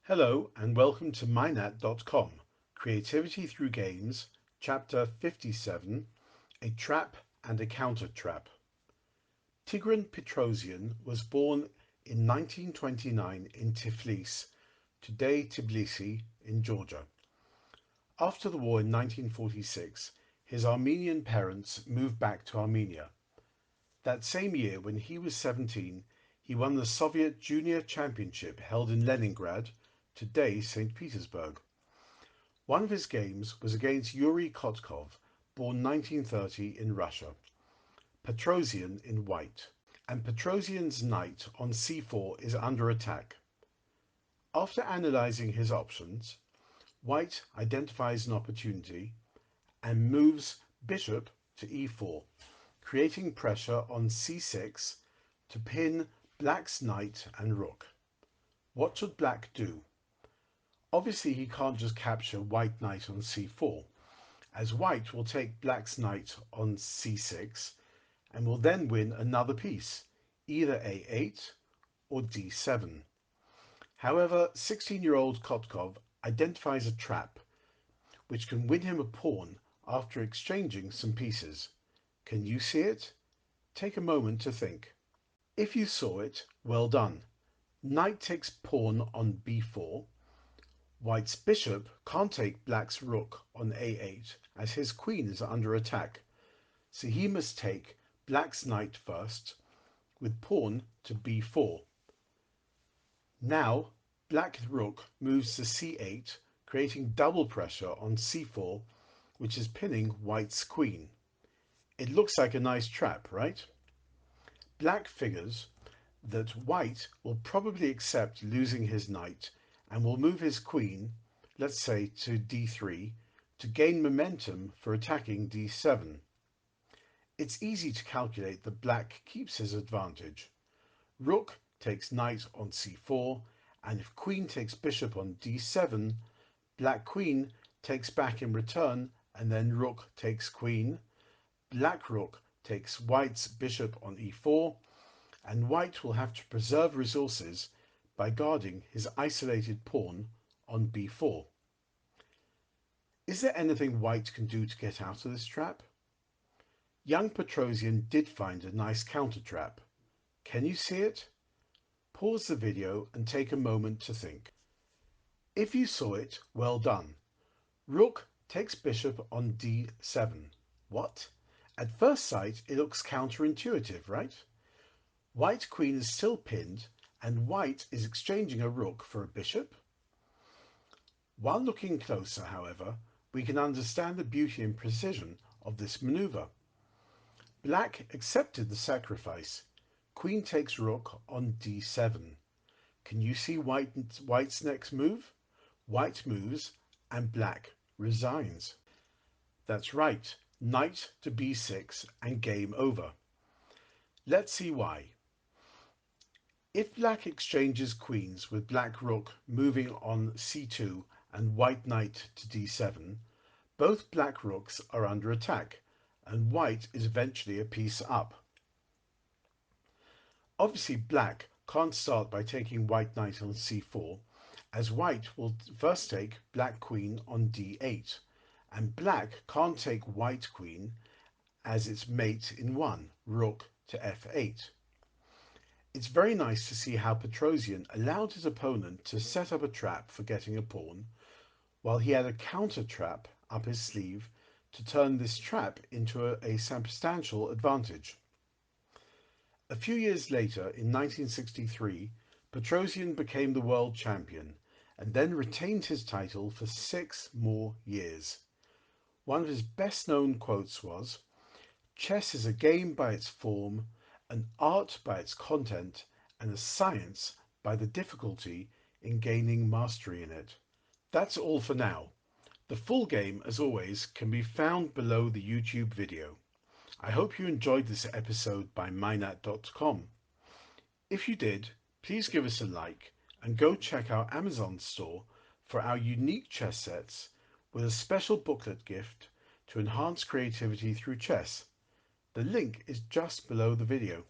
Hello and welcome to Mynnnat.com, Creativity Through Games, Chapter 57, A Trap and a Counter-Trap. Tigran Petrosian was born in 1929 in Tiflis, today Tbilisi, in Georgia. After the war in 1946, his Armenian parents moved back to Armenia. That same year, when he was 17, he won the Soviet Junior Championship held in Leningrad, today St. Petersburg. One of his games was against Yuri Kotkov, born 1930 in Russia. Petrosian in white, and Petrosian's knight on c4 is under attack. After analysing his options, white identifies an opportunity and moves bishop to e4, creating pressure on c6 to pin black's knight and rook. What should black do? Obviously he can't just capture white knight on c4, as white will take black's knight on c6 and will then win another piece, either a8 or d7. However, 16-year-old Kotkov identifies a trap which can win him a pawn after exchanging some pieces. Can you see it? Take a moment to think. If you saw it, well done. Knight takes pawn on b4. White's bishop can't take black's rook on a8 as his queen is under attack, so he must take black's knight first with pawn to b4. Now black rook moves to c8, creating double pressure on c4, which is pinning white's queen. It looks like a nice trap, right? Black figures that white will probably accept losing his knight and will move his queen, let's say to d3, to gain momentum for attacking d7. It's easy to calculate that black keeps his advantage. Rook takes knight on c4, and if queen takes bishop on d7, black queen takes back in return, and then rook takes queen. Black rook takes white's bishop on e4, and white will have to preserve resources by guarding his isolated pawn on b4. Is there anything white can do to get out of this trap? Young Petrosian did find a nice counter trap. Can you see it? Pause the video and take a moment to think. If you saw it, well done. Rook takes bishop on d7. What? At first sight, it looks counterintuitive, right? White queen is still pinned, and white is exchanging a rook for a bishop. While looking closer, however, we can understand the beauty and precision of this maneuver. Black accepted the sacrifice. Queen takes rook on d7. Can you see white's next move? White moves and black resigns. That's right, knight to b6 and game over. Let's see why. If black exchanges queens with black rook moving on c2 and white knight to d7, both black rooks are under attack, and white is eventually a piece up. Obviously black can't start by taking white knight on c4, as white will first take black queen on d8, and black can't take white queen as its mate in 1, rook to f8. It's very nice to see how Petrosian allowed his opponent to set up a trap for getting a pawn, while he had a counter trap up his sleeve to turn this trap into a substantial advantage. A few years later, in 1963, Petrosian became the world champion and then retained his title for 6 more years. One of his best known quotes was, "Chess is a game by its form, an art by its content, and a science by the difficulty in gaining mastery in it." That's all for now. The full game, as always, can be found below the YouTube video. I hope you enjoyed this episode by Mynnnat.com. If you did, please give us a like and go check our Amazon store for our unique chess sets with a special booklet gift to enhance creativity through chess. The link is just below the video.